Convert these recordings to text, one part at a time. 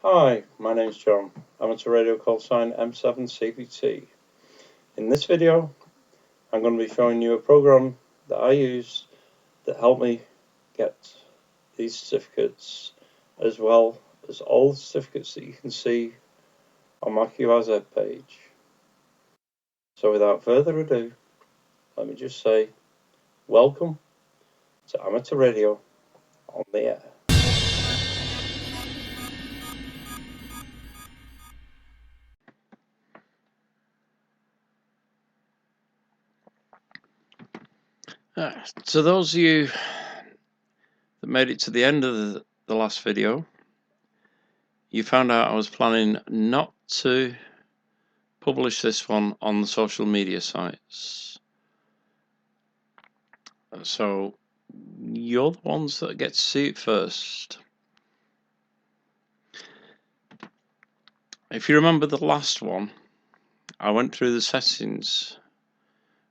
Hi, my name's John. I'm at a radio call sign M7CPT. In this video, I'm going to be showing you a program that I use that helped me get these certificates, as well as all the certificates that you can see on my QRZ page. So without further ado, let me just say, welcome to Amateur Radio on the air. To those of you that made it to the end of the last video, you found out I was planning not to publish this one on the social media sites. So you're the ones that get to see it first. If you remember the last one, I went through the settings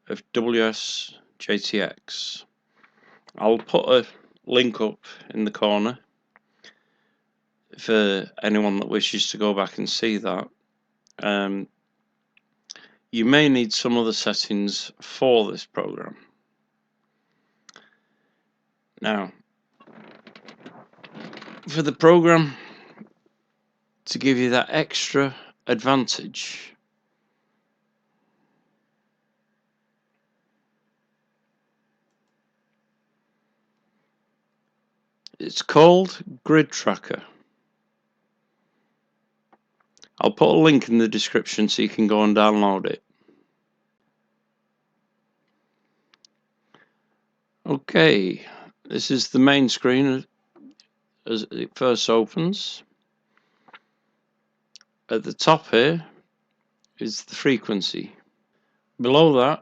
of wsjt-x. I'll put a link up in the corner for anyone that wishes to go back and see that. You may need some other settings for this program. Now, for the program to give you that extra advantage, it's called GridTracker. I'll put a link in the description so you can go and download it. Okay, this is the main screen as it first opens. At the top here is the frequency. Below that,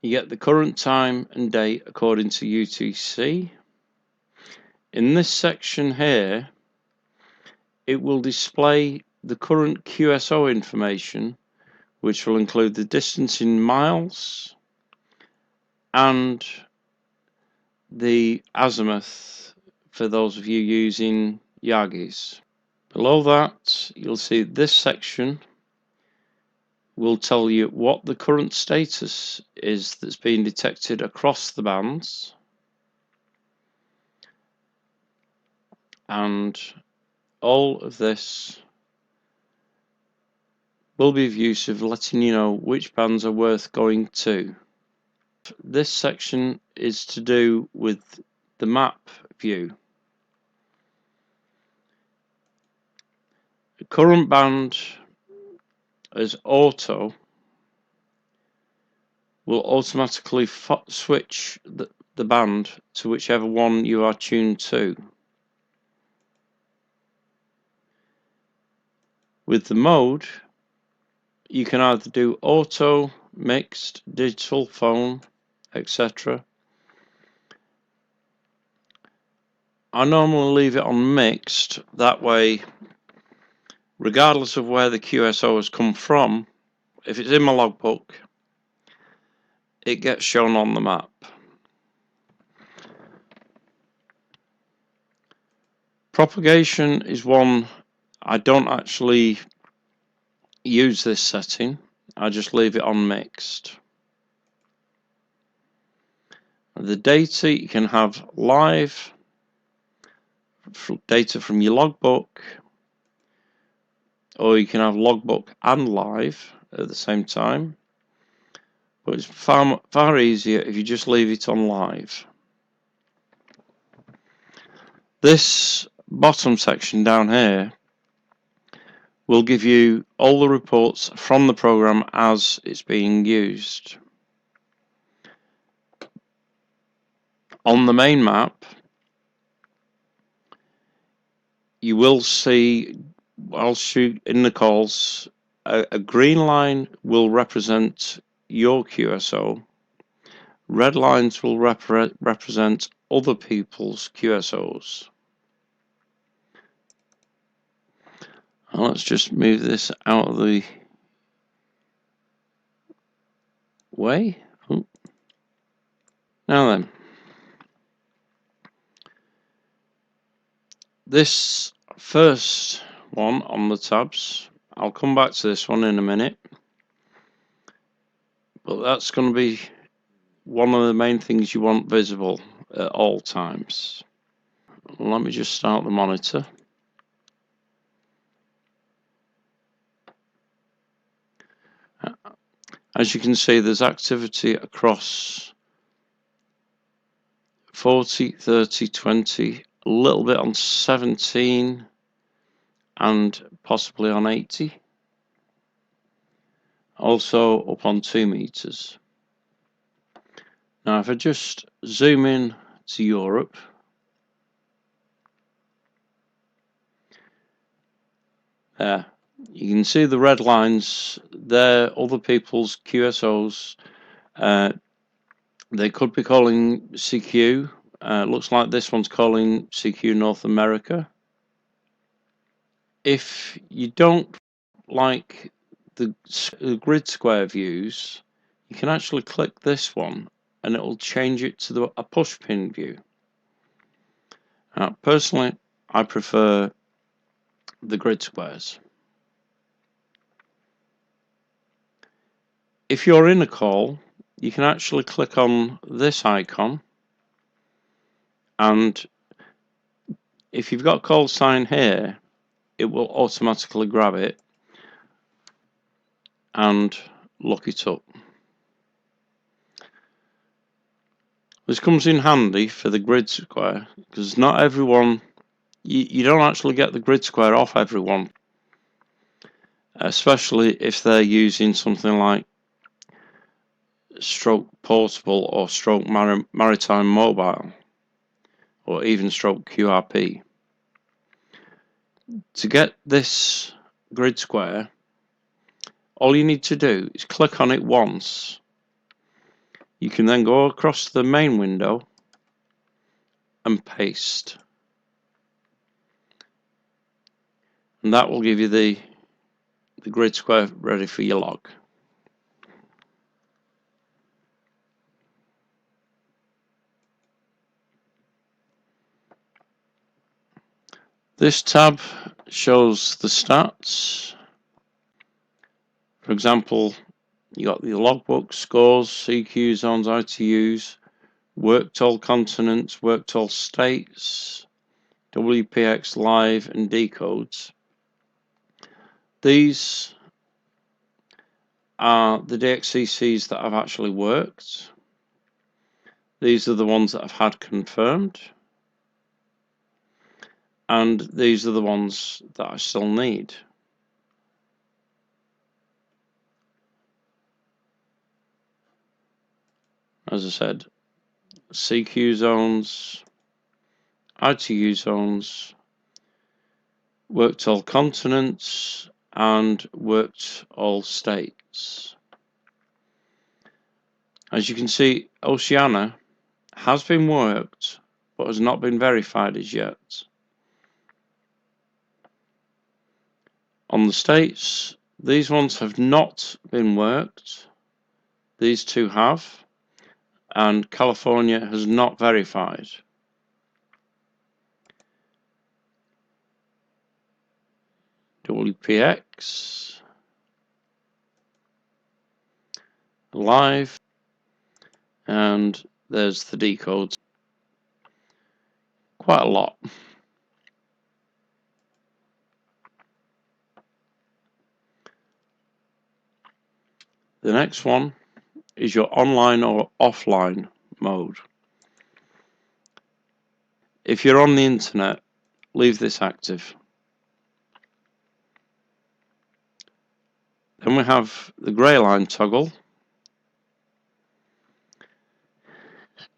you get the current time and date according to UTC. In this section here, it will display the current QSO information, which will include the distance in miles and the azimuth for those of you using Yagis. Below that, you'll see this section will tell you what the current status is that's being detected across the bands, and all of this will be of use of letting you know which bands are worth going to. This section is to do with the map view. The current band as auto will automatically switch the band to whichever one you are tuned to. With the mode, you can either do auto, mixed, digital, phone, etc. I normally leave it on mixed, that way, regardless of where the QSO has come from, if it's in my logbook, it gets shown on the map. Propagation is one I don't actually use this setting, I just leave it on mixed. The data, you can have live data from your logbook, or you can have logbook and live at the same time, but it's far easier if you just leave it on live. This bottom section down here will give you all the reports from the program as it's being used. On the main map, you will see, whilst you in the calls, a green line will represent your QSO, red lines will represent other people's QSOs. Now let's just move this out of the way. Oh. Now then, this First one on the tabs, I'll come back to this one in a minute, but that's going to be one of the main things you want visible at all times. Let me just start the monitor. As you can see, there's activity across 40, 30, 20, a little bit on 17 and possibly on 80. Also up on 2 meters. Now if I just zoom in to Europe, there, you can see the red lines. They're other people's QSOs. They could be calling CQ. Looks like this one's calling CQ North America. If you don't like the grid square views, you can actually click this one and it will change it to a push pin view. Personally, I prefer the grid squares. If you're in a call, you can actually click on this icon, and if you've got call sign here, it will automatically grab it and look it up. This comes in handy for the grid square because not everyone, you don't actually get the grid square off everyone, especially if they're using something like stroke portable or stroke maritime mobile or even stroke QRP. To get this grid square, all you need to do is click on it once. You can then go across the main window and paste, and that will give you the grid square ready for your log. This tab shows the stats. For example, you got the logbook, scores, CQ zones, ITUs, worked all continents, worked all states, WPX live and decodes. These are the DXCCs that I've actually worked. These are the ones that I've had confirmed. And these are the ones that I still need. As I said, CQ zones, ITU zones, worked all continents, and worked all states. As you can see, Oceania has been worked, but has not been verified as yet. On the states, these ones have not been worked. These two have, and California has not verified. WPX, live, and there's the decodes. Quite a lot. The next one is your online or offline mode. If you're on the internet, leave this active. Then we have the grey line toggle.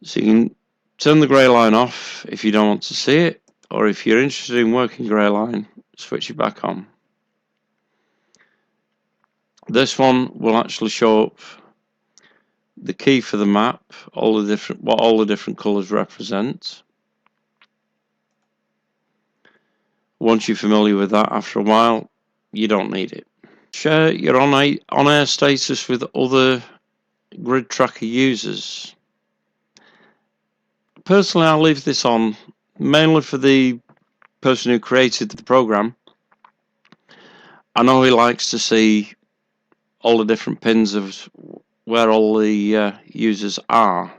So you can turn the grey line off if you don't want to see it, or if you're interested in working grey line, switch it back on. This one will actually show up the key for the map, what all the different colours represent. Once you're familiar with that, after a while, you don't need it. Share your on-air status with other GridTracker users. Personally, I'll leave this on mainly for the person who created the program, I know he likes to see all the different pins of where all the users are.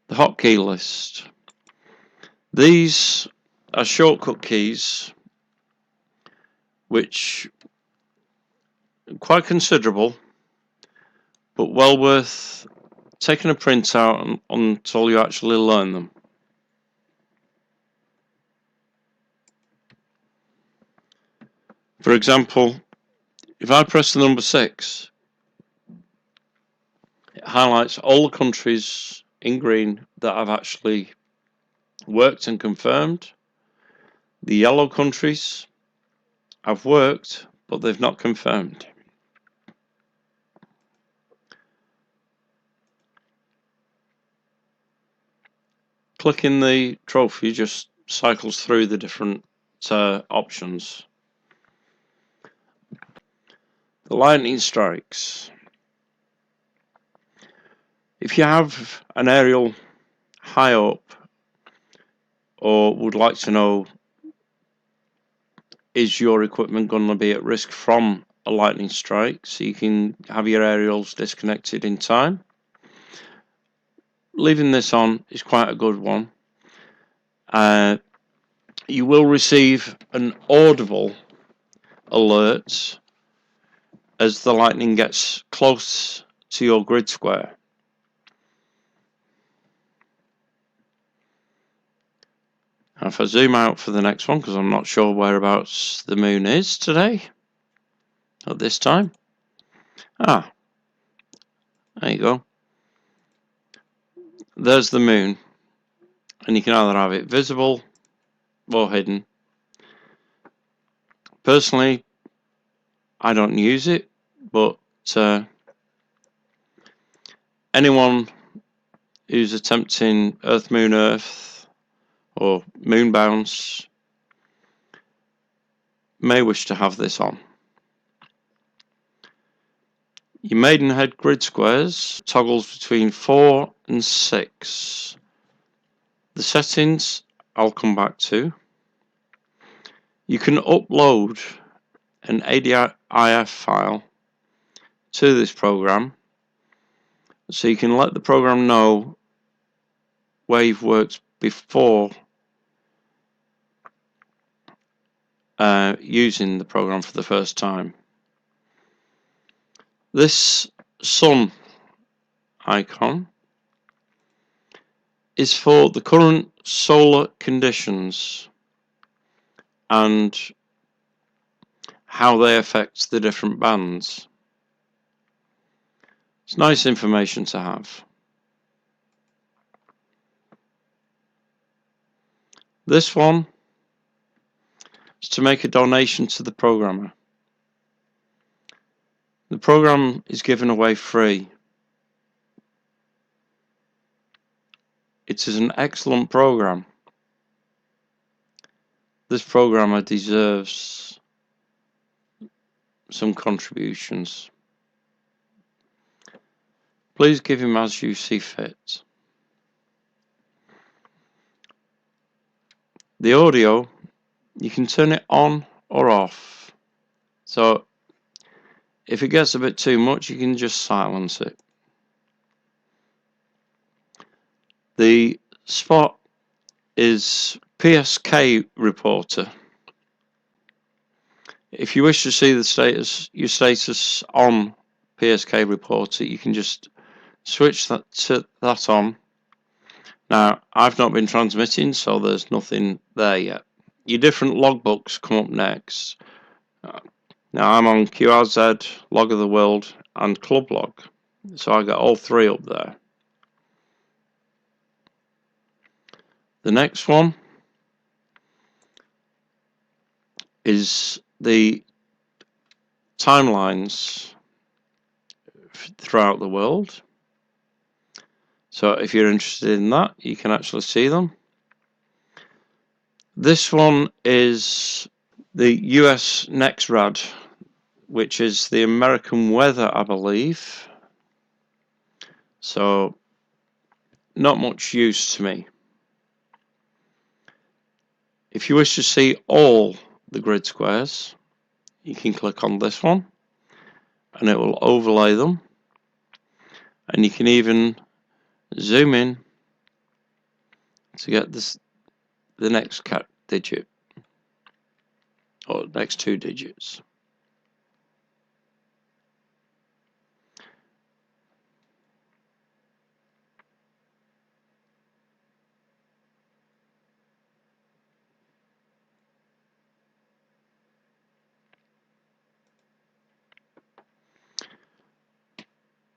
The hotkey list. These are shortcut keys which are quite considerable, but well worth taking a print out until you actually learn them. For example, if I press the number 6, it highlights all the countries in green that I've actually worked and confirmed. The yellow countries I've worked, but they've not confirmed. Clicking the trophy just cycles through the different options. The lightning strikes. If you have an aerial high up, or would like to know, is your equipment going to be at risk from a lightning strike, so you can have your aerials disconnected in time, leaving this on is quite a good one. You will receive an audible alert as the lightning gets close to your grid square. And if I zoom out for the next one, because I'm not sure whereabouts the moon is today at this time. There you go. There's the moon, and you can either have it visible or hidden. Personally, I don't use it, but anyone who's attempting Earth, Moon, Earth, or moon bounce may wish to have this on. Your Maidenhead grid squares toggles between 4 and 6. The settings I'll come back to. You can upload an ADIF file to this program, so you can let the program know where you've worked before using the program for the first time. This sun icon is for the current solar conditions and how they affect the different bands. It's nice information to have. This one is to make a donation to the programmer. The program is given away free. It is an excellent program. This programmer deserves some contributions. Please give him as you see fit. The audio, you can turn it on or off. So if it gets a bit too much, you can just silence it. The spot is PSK reporter. If you wish to see the status, your status on PSK reporter, you can just switch that on. Now, I've not been transmitting, so there's nothing there yet. Your different logbooks come up next. Now, I'm on QRZ, Log of the World, and Club Log, so I got all three up there. The next one is the timelines throughout the world. So if you're interested in that, you can actually see them. This one is the US NextRad, which is the American weather, I believe. So not much use to me. If you wish to see all the grid squares, you can click on this one and it will overlay them, and you can even zoom in to get the next digit or next 2 digits.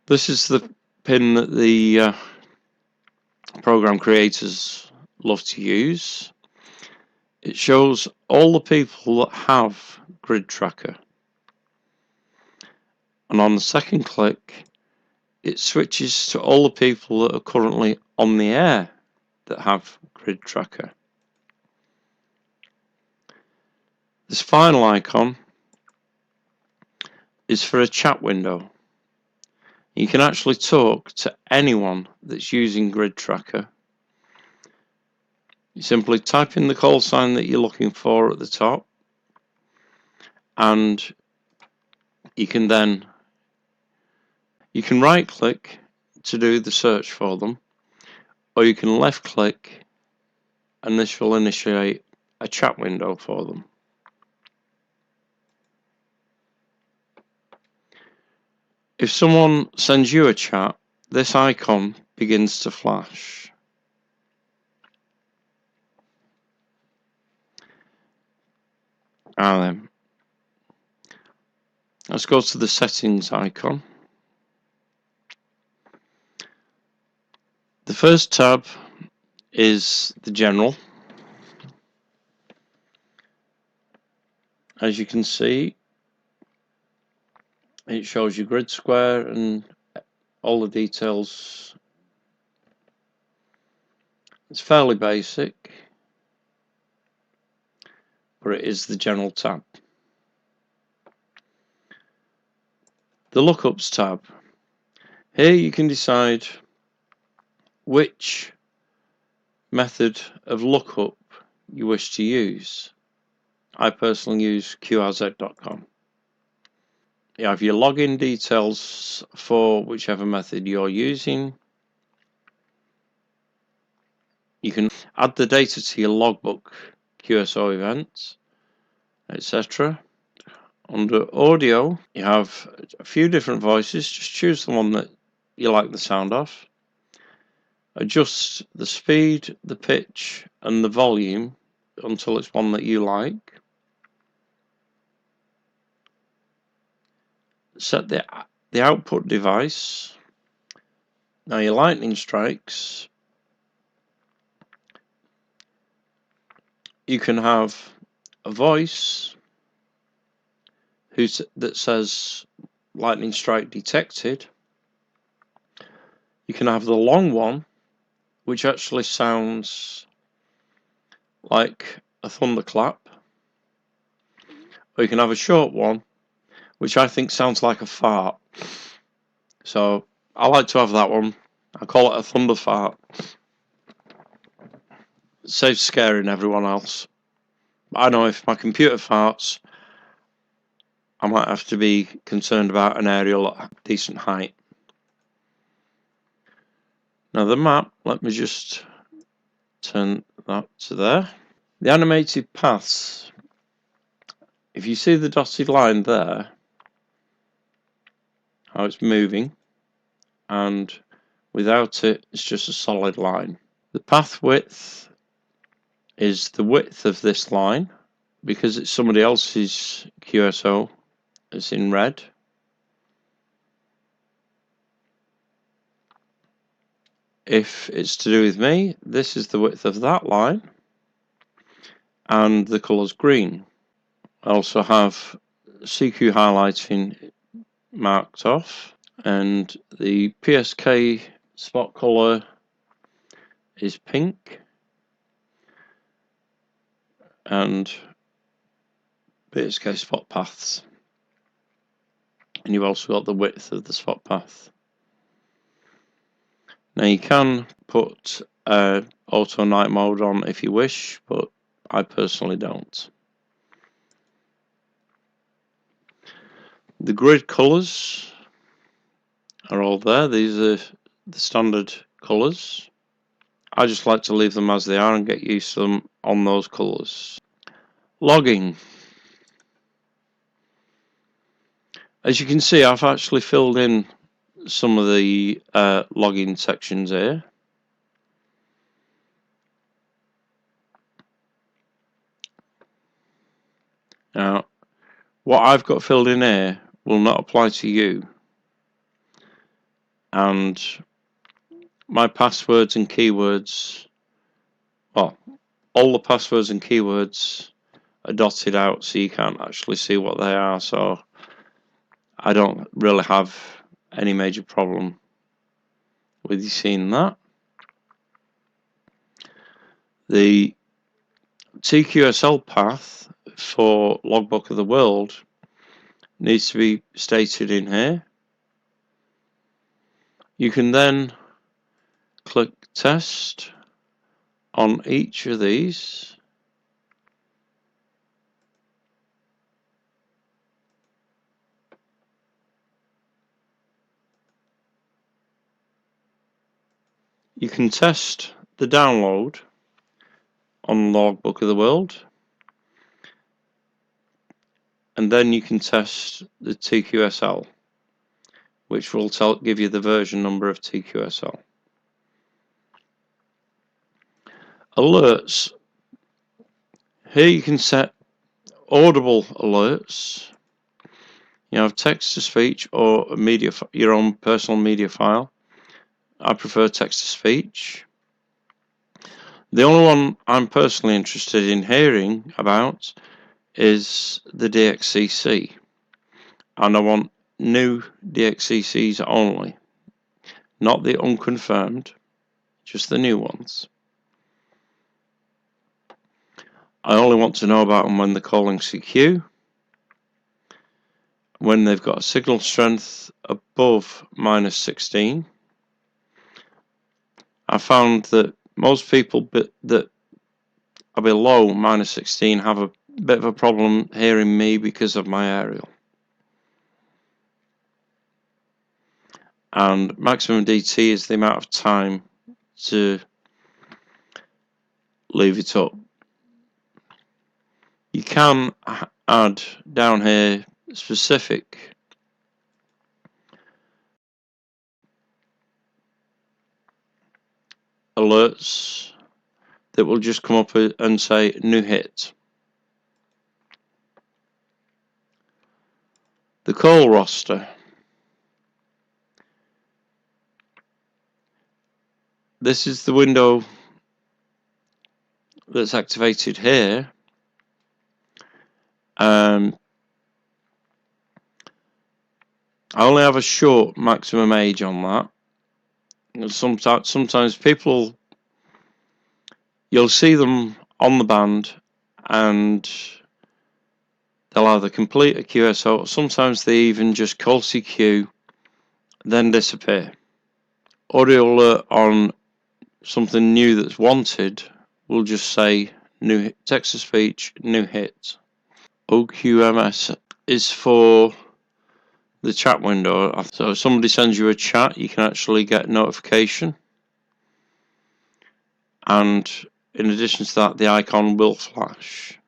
This is the pin that the program creators love to use. It shows all the people that have GridTracker, and on the second click it switches to all the people that are currently on the air that have GridTracker. This final icon is for a chat window. You can actually talk to anyone that's using GridTracker. You simply type in the call sign that you're looking for at the top, and you can right click to do the search for them, or you can left click and this will initiate a chat window for them. If someone sends you a chat, this icon begins to flash. And then let's go to the settings icon. The first tab is the general. As you can see, it shows you grid square and all the details. It's fairly basic, but it is the general tab. The lookups tab. Here you can decide which method of lookup you wish to use. I personally use qrz.com. You have your login details for whichever method you're using. You can add the data to your logbook, QSO events, etc. Under audio, you have a few different voices. Just choose the one that you like the sound of. Adjust the speed, the pitch, and the volume until it's one that you like. Set the output device. Now your lightning strikes, you can have a voice that says lightning strike detected. You can have the long one, which actually sounds like a thunderclap, or you can have a short one, which I think sounds like a fart. So I like to have that one. I call it a thunder fart. It saves scaring everyone else. I know if my computer farts, I might have to be concerned about an aerial at decent height. Now the map, let me just turn that to there. The animated paths, if you see the dotted line there, how it's moving, and without it, it's just a solid line. The path width is the width of this line. Because it's somebody else's QSO, it's in red. If it's to do with me, this is the width of that line, and the colour's green. I also have CQ highlighting marked off, and the PSK spot colour is pink, and PSK spot paths. And you've also got the width of the spot path. Now you can put auto night mode on if you wish, but I personally don't. The grid colours are all there. These are the standard colours. I just like to leave them as they are and get used to them on those colours. Logging. As you can see, I've actually filled in some of the logging sections here. Now, what I've got filled in here will not apply to you, and my passwords and keywords, well, all the passwords and keywords are dotted out so you can't actually see what they are, so I don't really have any major problem with you seeing that. The TQSL path for Logbook of the World needs to be stated in here. You can then click test on each of these. You can test the download on Logbook of the World, and then you can test the TQSL, which will give you the version number of TQSL. Alerts. Here you can set audible alerts. You have text to speech or a media, your own personal media file. I prefer text to speech. The only one I'm personally interested in hearing about is the DXCC, and I want new DXCCs only, not the unconfirmed, just the new ones. I only want to know about them when they're calling CQ, when they've got a signal strength above -16. I found that most people that are below -16 have a bit of a problem hearing me because of my aerial. And maximum DT is the amount of time to leave it up. You can add down here specific alerts that will just come up and say new hit. The call roster. This is the window that's activated here. I only have a short maximum age on that. Sometimes people, you'll see them on the band and they'll either complete a QSO, or sometimes they even just call CQ, then disappear. Audio alert on something new that's wanted will just say new text to speech, new hit. OQMS is for the chat window. So if somebody sends you a chat, you can actually get notification, and in addition to that, the icon will flash.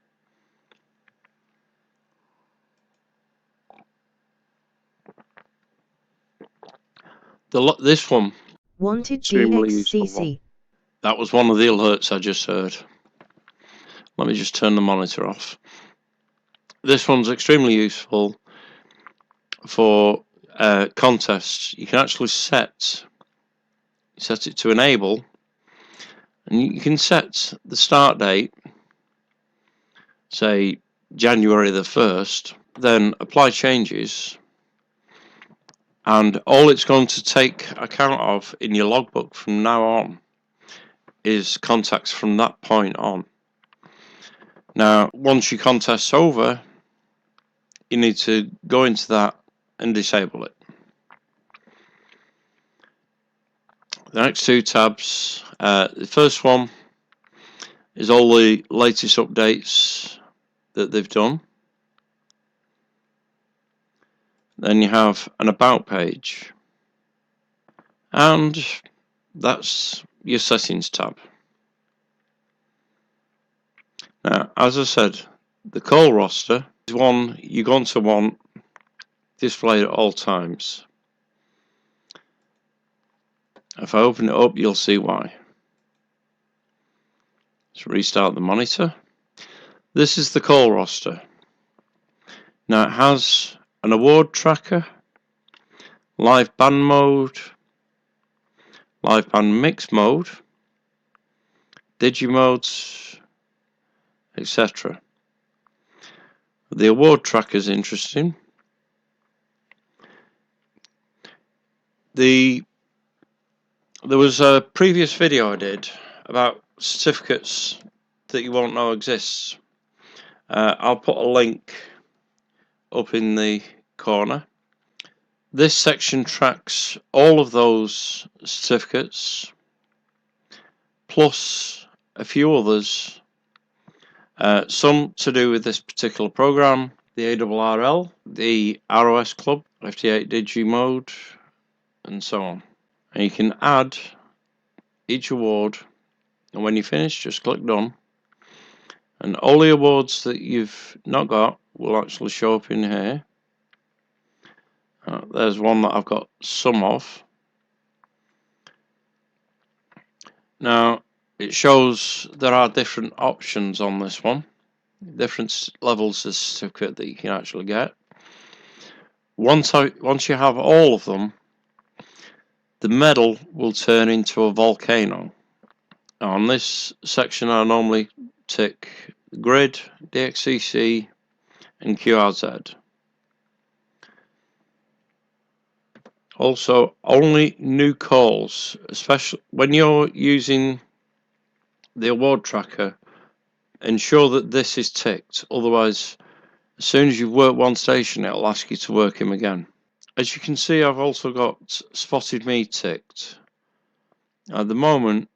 This one, wanted extremely useful. That was one of the alerts I just heard. Let me just turn the monitor off. This one's extremely useful for contests. You can actually set it to enable, and you can set the start date, say January the 1st, then apply changes, and all it's going to take account of in your logbook from now on is contacts from that point on. Now, once your contest's over, you need to go into that and disable it. The next two tabs, the first one is all the latest updates that they've done. Then you have an about page, and that's your settings tab. Now, as I said, the call roster is one you're going to want displayed at all times. If I open it up, you'll see why. Let's restart the monitor. This is the call roster. Now it has an award tracker, live band mode, live band mix mode, Digi modes, etc. The award tracker is interesting. There was a previous video I did about certificates that you won't know exists. I'll put a link up in the corner. This section tracks all of those certificates plus a few others, some to do with this particular program, the ARRL, the ROS Club, FT8 Digi mode, and so on. And you can add each award, and when you finish, just click done, and all the awards that you've not got will actually show up in here. There's one that I've got some of. Now it shows there are different options on this one, different levels of certificate that you can actually get. Once you have all of them, the medal will turn into a volcano. On this section I normally tick grid, DXCC and QRZ. Also, only new calls, especially when you're using the award tracker, ensure that this is ticked, otherwise as soon as you've worked one station it'll ask you to work him again. As you can see, I've also got spotted me ticked. At the moment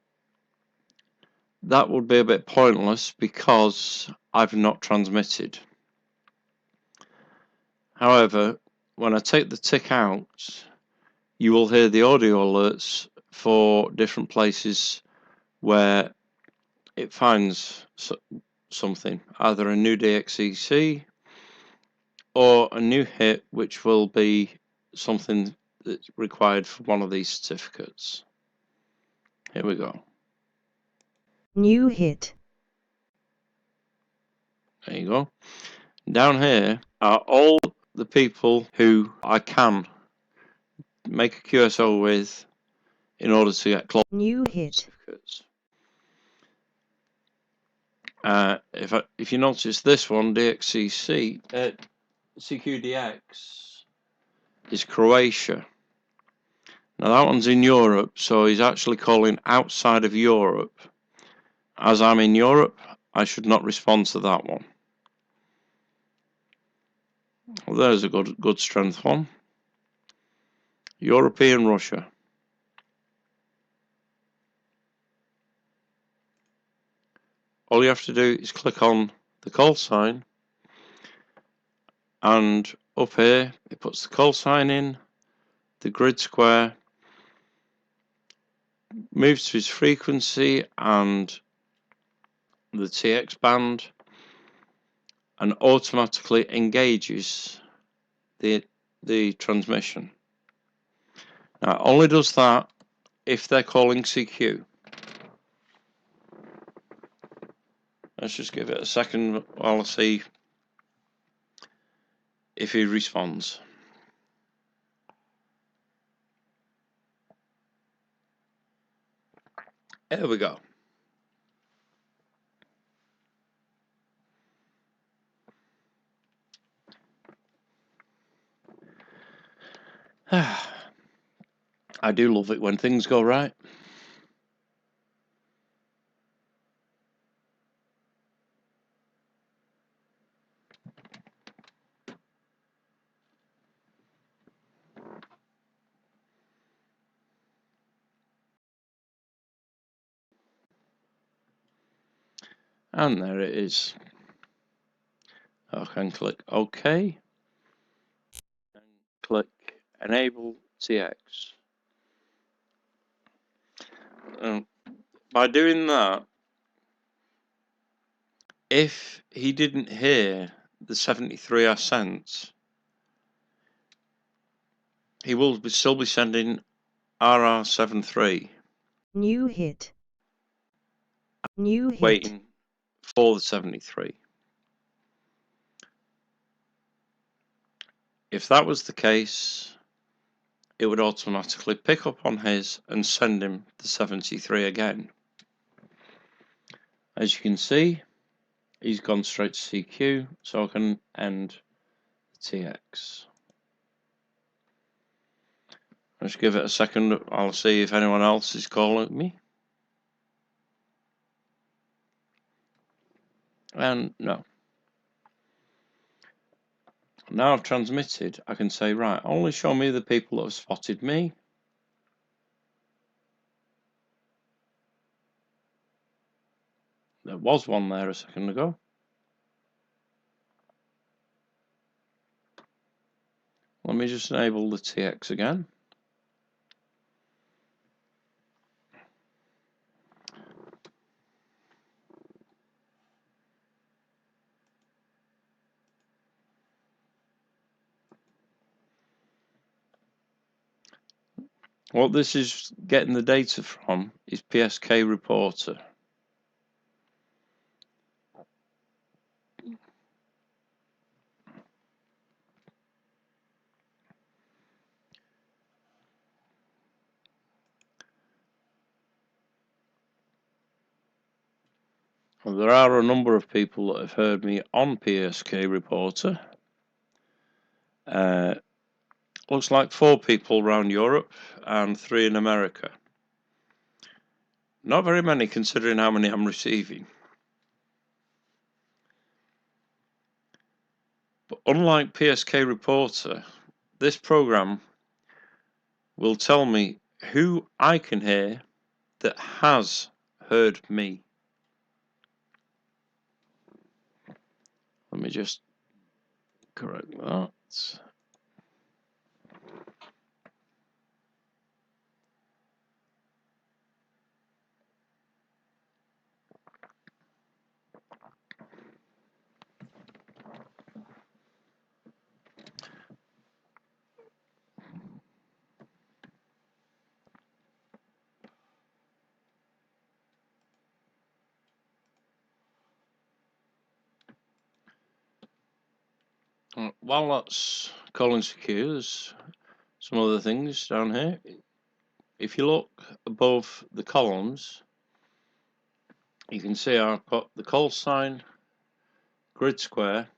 that would be a bit pointless because I've not transmitted. However, when I take the tick out, you will hear the audio alerts for different places where it finds something, either a new DXCC or a new hit, which will be something that's required for one of these certificates. Here we go. New hit. There you go. Down here are all the people who I can make a QSO with in order to get close New hit. certificates. If you notice this one, DXCC, CQDX is Croatia. Now that one's in Europe, so he's actually calling outside of Europe. As I'm in Europe, I should not respond to that one. Well, there's a good strength one. European Russia. All you have to do is click on the call sign, and up here it puts the call sign in, the grid square, moves to his frequency and the TX band, and automatically engages the transmission. Now it only does that if they're calling CQ. Let's just give it a second while I see if he responds. There we go. I do love it when things go right. And there it is. I can click OK and click Enable TX. By doing that, if he didn't hear the 73 I sent, he will still be sending RR73. New hit. New hit. Waiting for the 73. If that was the case, it would automatically pick up on his and send him the 73 again. As you can see, he's gone straight to CQ, so I can end the TX. Let's give it a second. I'll see if anyone else is calling me. And no. Now I've transmitted, I can say, right, only show me the people that have spotted me. There was one there a second ago. Let me just enable the TX again. What this is getting the data from is PSK Reporter. Well, there are a number of people that have heard me on PSK Reporter. Looks like 4 people around Europe and 3 in America. Not very many considering how many I'm receiving. But unlike PSK Reporter, this program will tell me who I can hear that has heard me. Let me just correct that. While that's calling secure, there's some other things down here. If you look above the columns, you can see I've got the call sign, grid square,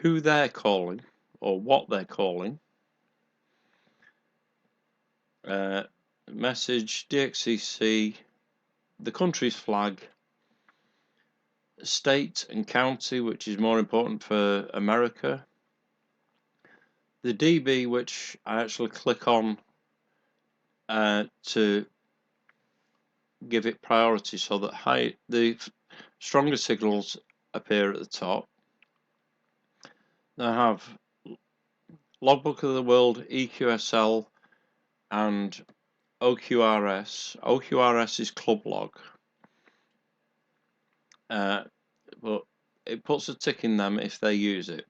who they're calling or what they're calling, message, DXCC, the country's flag, state and county, which is more important for America, the dB, which I actually click on to give it priority so that the stronger signals appear at the top. I have Logbook of the World, EQSL, and OQRS. OQRS is club log, but it puts a tick in them if they use it.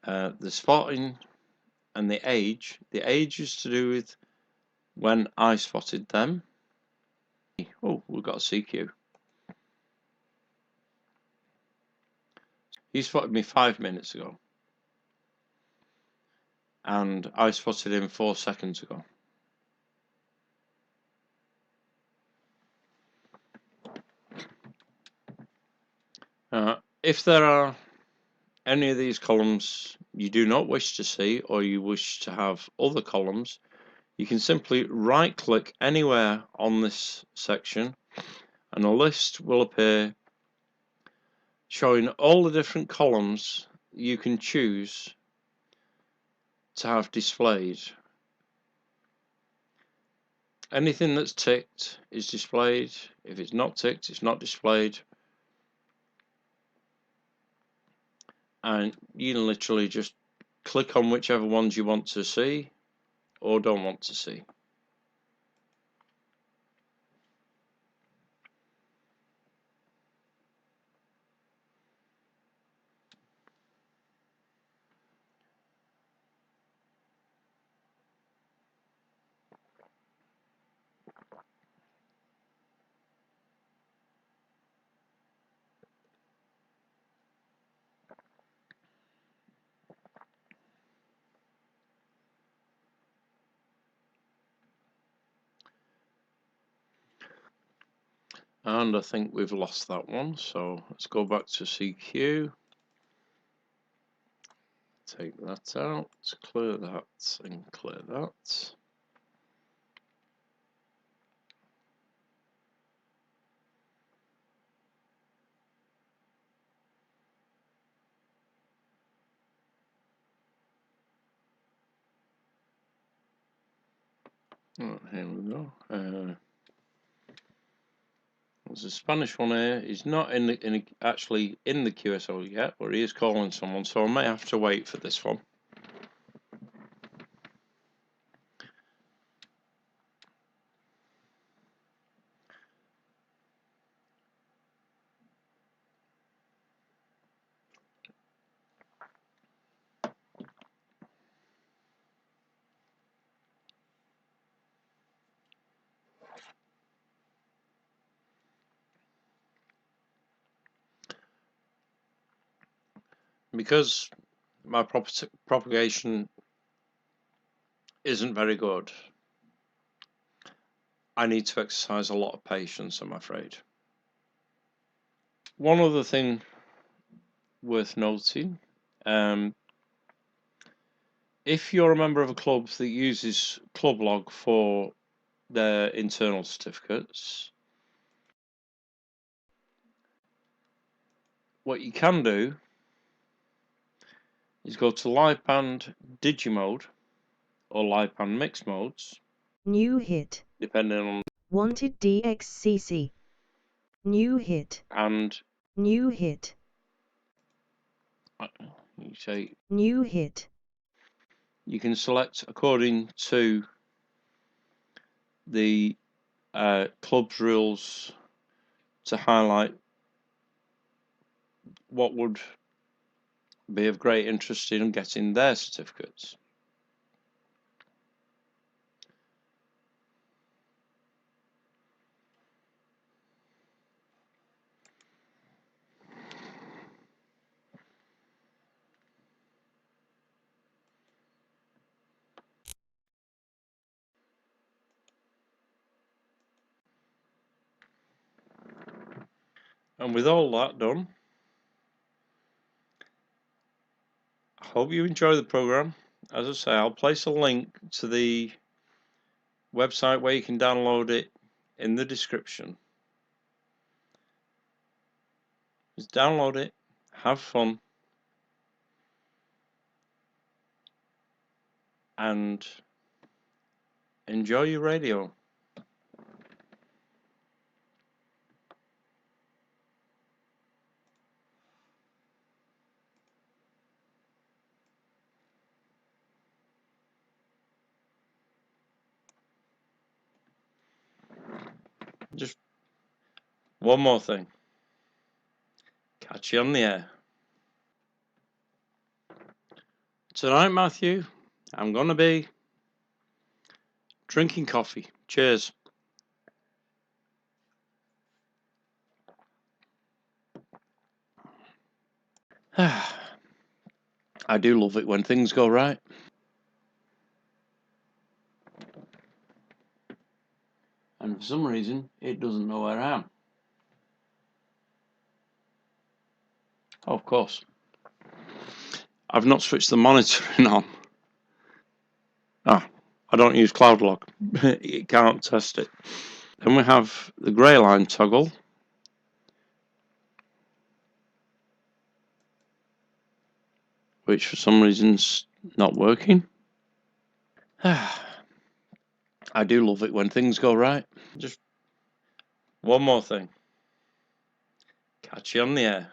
The spotting and the age is to do with when I spotted them. Oh, we've got a CQ. He spotted me 5 minutes ago, and I spotted him 4 seconds ago. If there are any of these columns you do not wish to see, or you wish to have other columns, you can simply right click anywhere on this section and a list will appear showing all the different columns you can choose to have displayed. Anything that's ticked is displayed. If it's not ticked, it's not displayed. And you can literally just click on whichever ones you want to see or don't want to see. And I think we've lost that one, so let's go back to CQ. Take that out, clear that, and clear that. Oh, here we go. There's a Spanish one here. He's not actually in the QSO yet, but he is calling someone, so I may have to wait for this one. Because my propagation isn't very good, I need to exercise a lot of patience, I'm afraid. One other thing worth noting, if you're a member of a club that uses club log for their internal certificates, what you can do is go to live band Digi mode or live band mix modes. New hit. Depending on Wanted DXCC. New hit. And New hit. you say New hit. you can select according to the club's rules to highlight what would be of great interest in getting their certificates. And with all that done, I hope you enjoy the program. As I say, I'll place a link to the website where you can download it in the description. Just download it, have fun, and enjoy your radio. Just one more thing. Catch you on the air. Tonight, Matthew, I'm going to be drinking coffee. Cheers. I do love it when things go right. And for some reason, it doesn't know where I am. Oh, of course. I've not switched the monitoring on. I don't use CloudLog. It can't test it. Then we have the grey line toggle, which for some reason's not working. I do love it when things go right. Just one more thing. Catch you on the air.